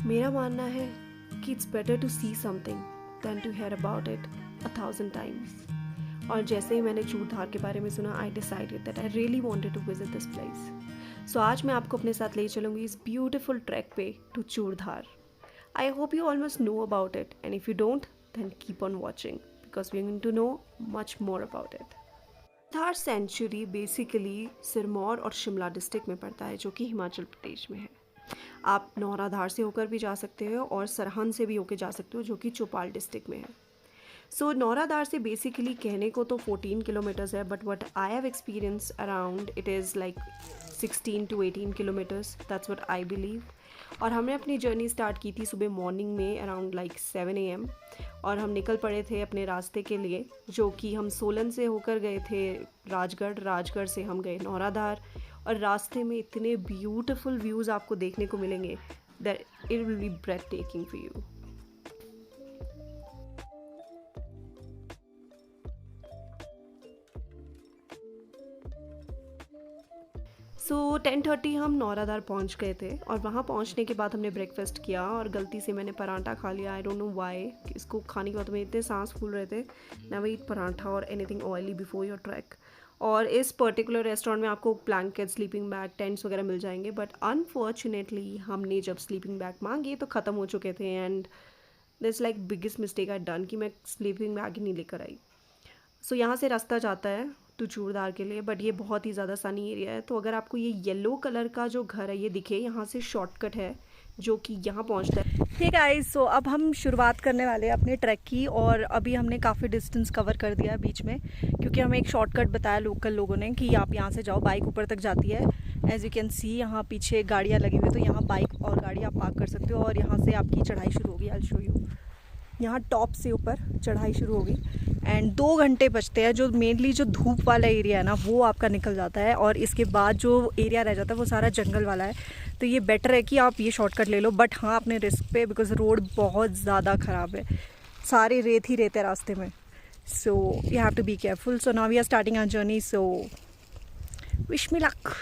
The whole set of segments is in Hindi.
मेरा मानना है कि it's better to see something than to hear about it 1000 times. और जैसे ही मैंने चूरधार के बारे में सुना, I decided that I really wanted to visit this place. So आज मैं आपको अपने साथ ले चलूँगी इस ब्यूटिफुल ट्रैक पे to Churdhar. I hope you almost know about it, and if you don't then keep on watching because we are going to no much more about it. Dhar sanctuary basically Sirmaur और शिमला डिस्ट्रिक्ट में पड़ता है, जो कि हिमाचल प्रदेश में है। आप नौराधार से होकर भी जा सकते हो और सरहंद से भी होकर जा सकते हो, जो कि चौपाल डिस्ट्रिक्ट में है। सो नौराधार से बेसिकली कहने को तो 14 किलोमीटर्स है, but what I have experience around it is like 16 to 18 kilometres, that's what I believe. और हमने अपनी जर्नी स्टार्ट की थी सुबह मॉर्निंग में अराउंड लाइक 7 AM, और हम निकल पड़े थे अपने रास्ते के लिए, जो कि हम सोलन से होकर गए थे राजगढ़ से हम गए नौराधार। और रास्ते में इतने ब्यूटीफुल व्यूज़ आपको देखने को मिलेंगे that it will be breath taking for you. So 10:30 हम नौराधार पहुंच गए थे, और वहाँ पहुंचने के बाद हमने ब्रेकफास्ट किया, और गलती से मैंने पराठा खा लिया। I don't know why. इसको खाने के बाद मेरे इतने सांस फूल रहे थे, नेवर ईट पराठा और anything oily before your track. और इस पर्टिकुलर रेस्टोरेंट में आपको ब्लैंकेट, स्लीपिंग बैग, टेंट्स वगैरह मिल जाएंगे, बट अनफॉर्चुनेटली हमने जब स्लीपिंग बैग मांगे तो ख़त्म हो चुके थे। And this like biggest mistake I done कि मैं स्लीपिंग बैग ही नहीं लेकर आई। सो यहाँ से रास्ता जाता है टू चूरधार के लिए, बट ये बहुत ही ज़्यादा सनी एरिया है। तो अगर आपको ये येलो कलर का जो घर है ये दिखे, यहाँ से शॉर्टकट है जो कि यहाँ पहुँचता है। ठीक है, सो अब हम शुरुआत करने वाले हैं अपने ट्रैक की, और अभी हमने काफ़ी डिस्टेंस कवर कर दिया है बीच में, क्योंकि हमें एक शॉर्टकट बताया लोकल लोगों ने कि आप यहाँ से जाओ, बाइक ऊपर तक जाती है। एज यू कैन सी यहाँ पीछे गाड़ियाँ लगी हुई है, तो यहाँ बाइक और गाड़ी आप पार्क कर सकते हो, और यहाँ से आपकी चढ़ाई शुरू होगी। आई शो यू, यहाँ टॉप से ऊपर चढ़ाई शुरू होगी। एंड 2 घंटे बचते हैं, जो मेनली जो धूप वाला एरिया है ना वो आपका निकल जाता है, और इसके बाद जो एरिया रह जाता है वो सारा जंगल वाला है। तो ये बेटर है कि आप ये शॉर्टकट ले लो, बट हाँ अपने रिस्क पे, बिकॉज रोड बहुत ज़्यादा ख़राब है, सारे रेत ही रेत है रास्ते में। So you have to be careful. So now we are starting our journey, so wish me luck.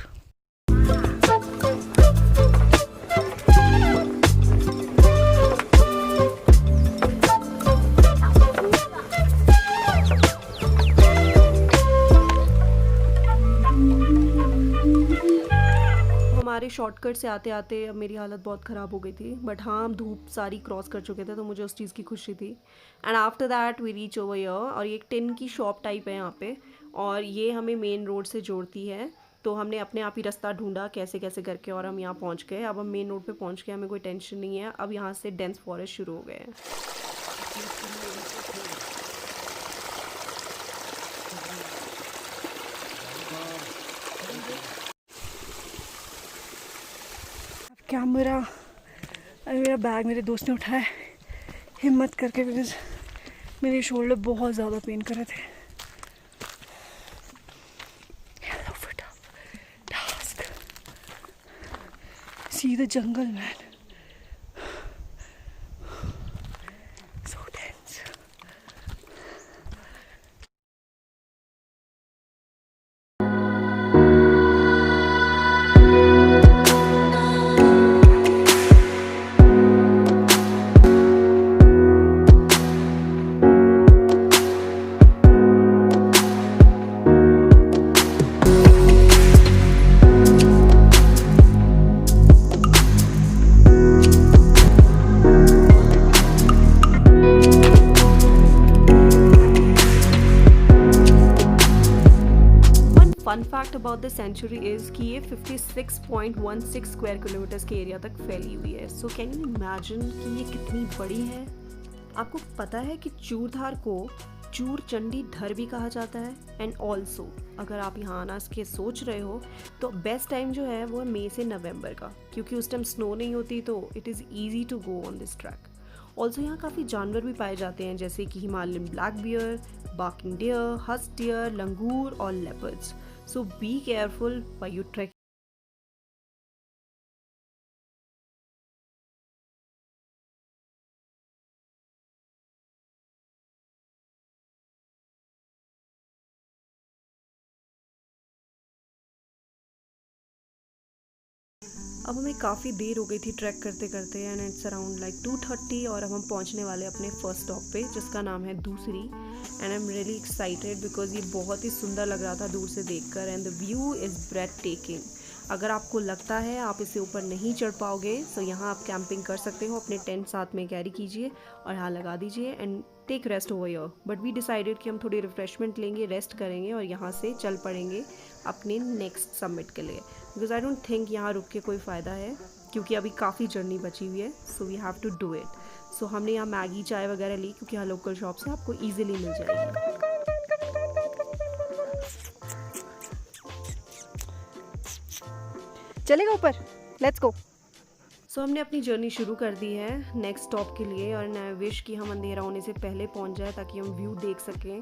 हमारे शॉर्टकट से आते आते अब मेरी हालत बहुत ख़राब हो गई थी, बट हाँ हम धूप सारी क्रॉस कर चुके थे, तो मुझे उस चीज़ की खुशी थी। And after that we reach over here, और ये एक टिन की शॉप टाइप है यहाँ पे, और ये हमें मेन रोड से जोड़ती है। तो हमने अपने आप ही रास्ता ढूंढा कैसे कैसे करके, और हम यहाँ पहुँच गए। अब हम मेन रोड पे पहुँच गए, हमें कोई टेंशन नहीं है। अब यहाँ से डेंस फॉरेस्ट शुरू हो गए हैं। कैमरा, मेरा बैग मेरे दोस्त ने उठाया हिम्मत करके, बिकॉज मेरे शोल्डर बहुत ज़्यादा पेन कर रहे थे। See the jungle man, so tense. Fun fact about the sanctuary is कि ये 56.16 स्क्वायर किलोमीटर्स के एरिया तक फैली हुई है। सो कैन यू इमेजिन कि ये कितनी बड़ी है। आपको पता है कि चूरधार को चूर चंडी धर भी कहा जाता है। एंड ऑल्सो अगर आप यहाँ आना के सोच रहे हो तो बेस्ट टाइम जो है वो है मई से नवंबर का, क्योंकि उस टाइम स्नो नहीं होती, तो it is easy to go on this track. Also यहाँ काफ़ी जानवर भी पाए जाते हैं, जैसे कि Himalayan black bear, barking deer, husk deer, लंगूर और leopards. So be careful while you track. अब हमें काफ़ी देर हो गई थी ट्रैक करते करते एंड इट्स अराउंड लाइक 2:30 और अब हम पहुंचने वाले अपने फर्स्ट स्टॉप पे जिसका नाम है दूसरी। And I am really excited because ये बहुत ही सुंदर लग रहा था दूर से देखकर and the view is breathtaking. अगर आपको लगता है आप इससे ऊपर नहीं चढ़ पाओगे तो यहाँ आप कैंपिंग कर सकते हो, अपने टेंट साथ में कैरी कीजिए और यहाँ लगा दीजिए and take rest over here. But we decided कि हम थोड़ी रिफ्रेशमेंट लेंगे, रेस्ट करेंगे और यहाँ से चल पड़ेंगे अपने नेक्स्ट समिट के लिए बिकॉज आई डोंट थिंक यहाँ रुक के कोई फ़ायदा है क्योंकि अभी काफ़ी जर्नी बची हुई है। So we have to do it. So हमने यहाँ मैगी चाय वगैरह ली क्योंकि यहाँ लोकल शॉप से आपको ईजिली मिल जाएगी। चलेगा ऊपर, लेट्स गो। सो हमने अपनी जर्नी शुरू कर दी है नेक्स्ट स्टॉप के लिए और आई विश कि हम अंधेरा होने से पहले पहुंच जाए ताकि हम व्यू देख सकें।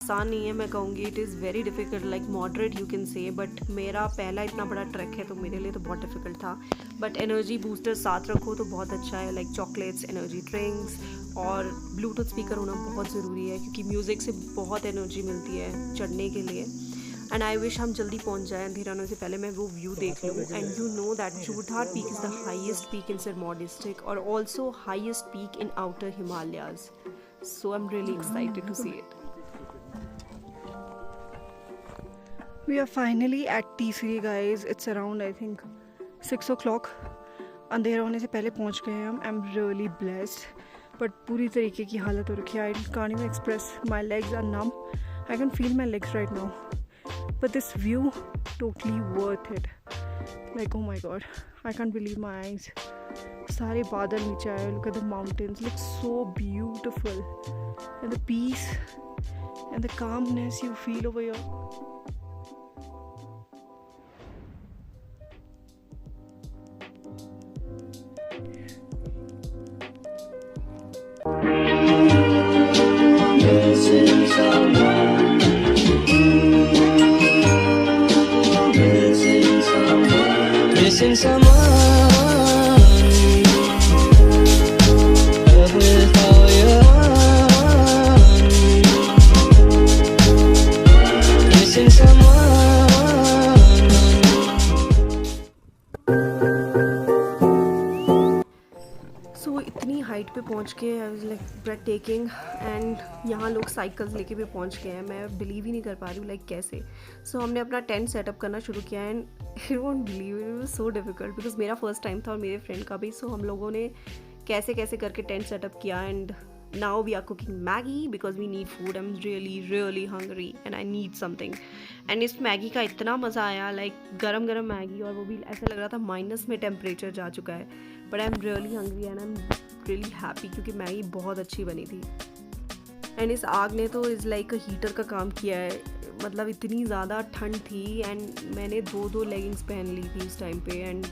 आसान नहीं है, मैं कहूँगी it is very difficult, like moderate you can say, but मेरा पहला इतना बड़ा ट्रैक है तो मेरे लिए तो बहुत डिफ़िकल्ट था। बट एनर्जी बूस्टर साथ रखो तो बहुत अच्छा है, लाइक चॉकलेट्स, एनर्जी ड्रिंक्स और ब्लूटूथ स्पीकर होना बहुत ज़रूरी है क्योंकि म्यूज़िक से बहुत एनर्जी मिलती है चढ़ने के लिए। एंड आई विश हम जल्दी पहुंच जाएं अंधेरा होने से पहले मैं वो व्यू देख लूँ। And you know that Churdhar peak is the highest peak in Sirmaur district और also highest peak in outer Himalayas. So I am really excited to see it. We are finally at T3 guys. It's around I think 6 o'clock. अंधेरा होने से पहले पहुंच गए हैं हम. I'm really blessed. But पूरी तरीके की हालत हो रखी है. I can't even express. My legs are numb. I can feel my legs right now. But this view, totally worth it. Like oh my god, I can't believe my eyes. सारे बादल नीचे आए. Look at the mountains. Look so beautiful. And the peace and the calmness you feel over here. Missing someone with all your missing someone. सो इतनी हाइट पे पहुंच के I was like breath taking and यहाँ लोग साइकिल्स लेके भी पहुंच गए हैं। मैं बिलीव ही नहीं कर पा रही हूँ लाइक कैसे। सो हमने अपना टेंट सेटअप करना शुरू किया and I won't believe it was so difficult because मेरा फर्स्ट टाइम था और मेरे फ्रेंड का भी। सो हम लोगों ने कैसे कैसे करके टेंट सेटअप किया and now we are cooking Maggi because we need food. I am really hungry and I need something. And इस मैगी का इतना मज़ा आया, लाइक गरम गरम मैगी और वो भी ऐसा लग रहा था माइनस में टेम्परेचर जा चुका है। But I am really hungry and I am really happy क्योंकि मैगी बहुत अच्छी बनी थी। एंड इस आग ने तो इज़ लाइक अ हीटर का काम किया है। मतलब इतनी ज़्यादा ठंड थी एंड मैंने दो लेगिंग्स पहन ली थी उस टाइम पे एंड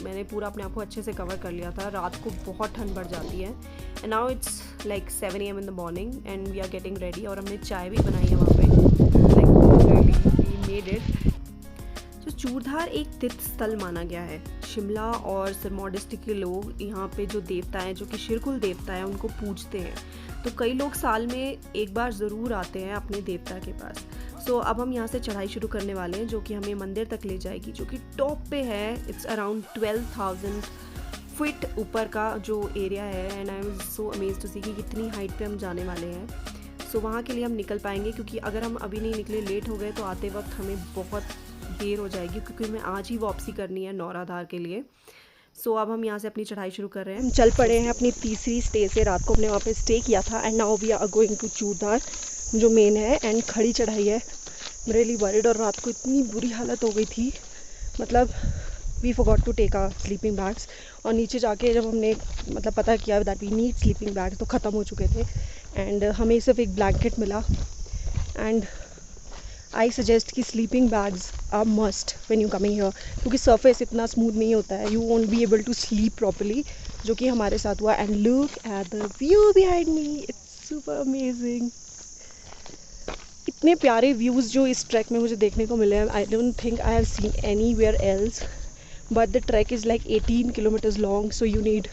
मैंने पूरा अपने आप को अच्छे से कवर कर लिया था। रात को बहुत ठंड बढ़ जाती है। And now it's like 7 AM in the morning and we are getting ready और हमने चाय भी बनाई है वहाँ पे, लाइक वी मेड इट। तो चूरधार एक तीर्थ स्थल माना गया है। शिमला और सिरमौर डिस्ट्रिक्ट के लोग यहाँ पे जो देवता हैं, जो कि शिरकुल देवता है, उनको पूजते हैं। तो कई लोग साल में एक बार ज़रूर आते हैं अपने देवता के पास। सो अब हम यहाँ से चढ़ाई शुरू करने वाले हैं जो कि हमें मंदिर तक ले जाएगी, जो कि टॉप पे है। इट्स अराउंड 12,000 फीट ऊपर का जो एरिया है and I am so amazed to see कि कितनी हाइट पे हम जाने वाले हैं। सो वहाँ के लिए हम निकल पाएंगे क्योंकि अगर हम अभी नहीं निकले, लेट हो गए तो आते वक्त हमें बहुत देर हो जाएगी क्योंकि हमें आज ही वापसी करनी है नौराधार के लिए। सो अब हम यहाँ से अपनी चढ़ाई शुरू कर रहे हैं। हम चल पड़े हैं अपनी तीसरी स्टे से। रात को हमने वहाँ पे स्टे किया था and now we are going to Churdhar जो मेन है एंड खड़ी चढ़ाई है। रियली वरीड और रात को इतनी बुरी हालत हो गई थी, मतलब we forgot to take our sleeping bags. और नीचे जाके जब हमने मतलब पता किया that we need sleeping bags तो ख़त्म हो चुके थे एंड हमें सिर्फ एक ब्लैंकेट मिला। एंड आई सजेस्ट कि sleeping bags are must when you coming here क्योंकि सरफेस इतना स्मूथ नहीं होता है, you won't be able to sleep properly, जो कि हमारे साथ हुआ। And look at the view behind me, it's super amazing. इतने प्यारे व्यूज़ जो इस ट्रैक में मुझे देखने को मिले हैं, I don't think I have seen anywhere else. but the trek is like 18 kilometers long, so you need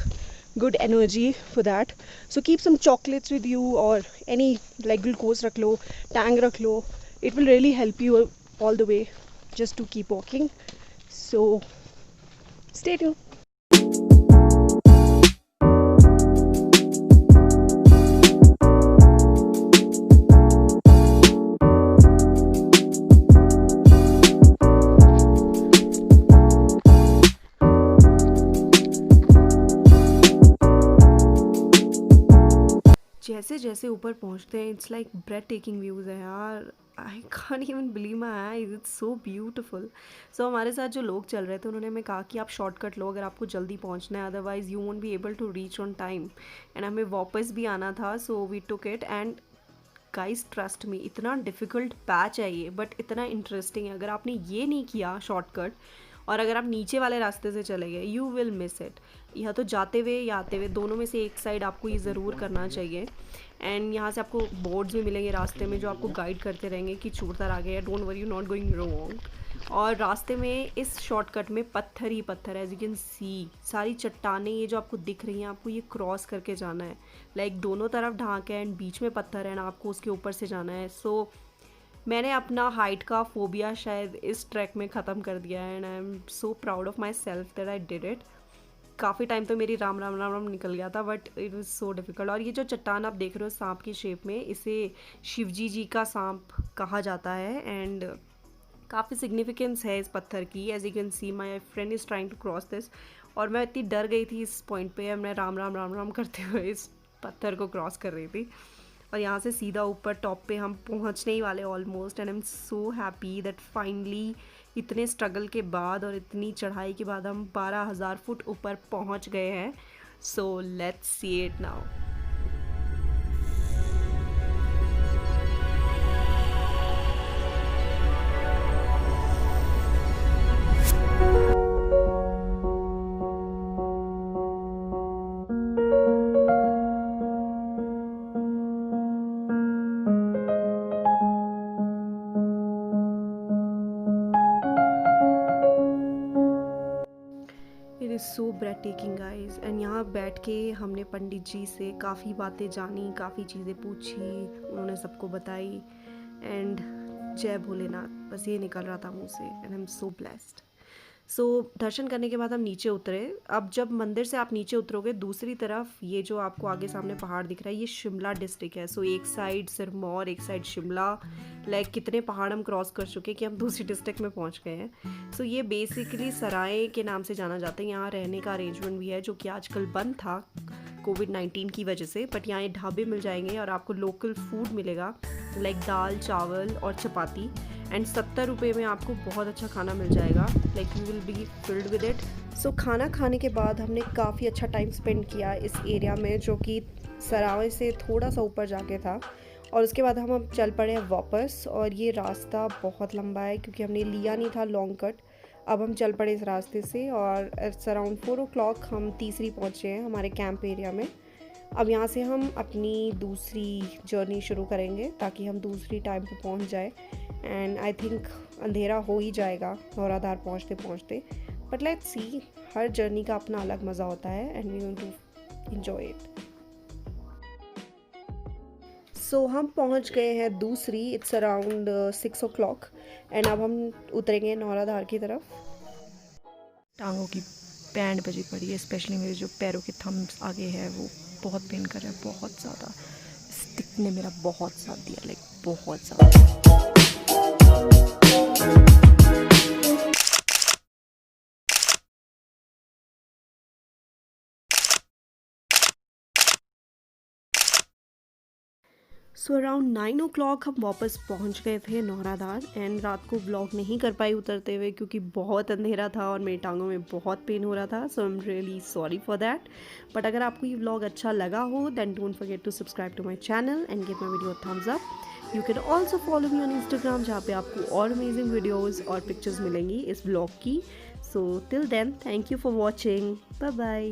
good energy for that. So keep some chocolates with you or any like glucose rakh lo, tang rakh lo. It will really help you all the way just to keep walking. So stay tuned. जैसे जैसे ऊपर पहुंचते हैं it's like breath taking views है यार। I can't even believe my eyes, it's so beautiful. So हमारे साथ जो लोग चल रहे थे उन्होंने हमें कहा कि आप शॉर्टकट लो अगर आपको जल्दी पहुंचना है, otherwise you won't be able to reach on time. And हमें वापस भी आना था, so we took it. And guys trust me, इतना डिफ़िकल्ट पैच है ये बट इतना इंटरेस्टिंग है। अगर आपने ये नहीं किया शॉर्टकट और अगर आप नीचे वाले रास्ते से चले गए, यू विल मिस इट। या तो जाते हुए या आते हुए दोनों में से एक साइड आपको ये ज़रूर करना चाहिए। एंड यहाँ से आपको बोर्ड्स भी मिलेंगे रास्ते में जो आपको गाइड करते रहेंगे कि चूड़तार आ गया, don't worry, you not going wrong. और रास्ते में इस शॉर्टकट में पत्थर ही पत्थर है, एज यू कैन सी सारी चट्टानें ये जो आपको दिख रही हैं, आपको ये क्रॉस करके जाना है। लाइक दोनों तरफ ढांक है एंड बीच में पत्थर है ना, आपको उसके ऊपर से जाना है। सो मैंने अपना हाइट का फोबिया शायद इस ट्रैक में ख़त्म कर दिया है and I am so proud of my self that I did it. काफ़ी टाइम तो मेरी राम राम राम राम निकल गया था but it was so difficult. और ये जो चट्टान आप देख रहे हो सांप की शेप में, इसे शिवजी जी का सांप कहा जाता है एंड काफ़ी सिग्निफिकेंस है इस पत्थर की। As you can see my friend is trying to cross this और मैं इतनी डर गई थी इस पॉइंट पे, मैं राम राम राम राम करते हुए इस पत्थर को क्रॉस कर रही थी। और यहाँ से सीधा ऊपर टॉप पे हम पहुँचने ही वाले almost. And I am so happy that finally इतने स्ट्रगल के बाद और इतनी चढ़ाई के बाद हम 12,000 फुट ऊपर पहुँच गए हैं। So let's see it now. It is so breathtaking guys. And यहाँ बैठ के हमने पंडित जी से काफ़ी बातें जानी, काफ़ी चीज़ें पूछी, उन्होंने सबको बताई। एंड जय भोलेनाथ बस ये निकल रहा था मुँह से। And I am so blessed. So दर्शन करने के बाद हम नीचे उतरे। अब जब मंदिर से आप नीचे उतरोगे, दूसरी तरफ ये जो आपको आगे सामने पहाड़ दिख रहा है, ये शिमला डिस्ट्रिक्ट है। सो एक साइड सिरमौर, एक साइड शिमला। लाइक कितने पहाड़ हम क्रॉस कर चुके कि हम दूसरी डिस्ट्रिक्ट में पहुंच गए हैं। सो ये बेसिकली सराय के नाम से जाना जाता है। यहाँ रहने का अरेंजमेंट भी है जो कि आजकल बंद था कोविड-19 की वजह से, बट यहाँ ये ढाबे मिल जाएंगे और आपको लोकल फूड मिलेगा लाइक दाल चावल और चपाती। एंड 70 रुपये में आपको बहुत अच्छा खाना मिल जाएगा, like you will be filled with it. So खाना खाने के बाद हमने काफ़ी अच्छा टाइम स्पेंड किया इस एरिया में जो कि सराय से थोड़ा सा ऊपर जाके था। और उसके बाद हम अब चल पड़े हैं वापस। और ये रास्ता बहुत लंबा है क्योंकि हमने लिया नहीं था लॉन्ग कट। अब हम चल पड़े इस रास्ते से और अराउंड 4 o'clock हम तीसरी पहुँचे हैं हमारे कैंप एरिया में। अब यहाँ से हम अपनी दूसरी जर्नी शुरू करेंगे ताकि हम दूसरी टाइम पे पहुँच जाए। एंड आई थिंक अंधेरा हो ही जाएगा नौराधार पहुँचते पहुँचते, बट लेट्स सी। हर जर्नी का अपना अलग मज़ा होता है and we want to enjoy it. So हम पहुँच गए हैं दूसरी, इट्स अराउंड 6 o'clock। एंड अब हम उतरेंगे नौराधार की तरफ। टांगों की बैंड बजी पड़ी है, स्पेशली मेरे जो पैरों के थम्स आगे है वो बहुत पेन कर रहा है, बहुत ज़्यादा। स्टिक ने मेरा बहुत साथ दिया, लाइक बहुत ज़्यादा। सो अराउंड 9 o'clock हम वापस पहुंच गए थे नौराधार। एंड रात को व्लॉग नहीं कर पाई उतरते हुए क्योंकि बहुत अंधेरा था और मेरी टांगों में बहुत पेन हो रहा था। So I am really sorry for that. But अगर आपको ये व्लॉग अच्छा लगा हो then don't forget to subscribe to my channel and give my video thumbs up. You can also follow me on Instagram जहाँ पे आपको और अमेजिंग वीडियोज़ और पिक्चर्स मिलेंगी इस व्लॉग की। So till then thank you for watching, bye bye.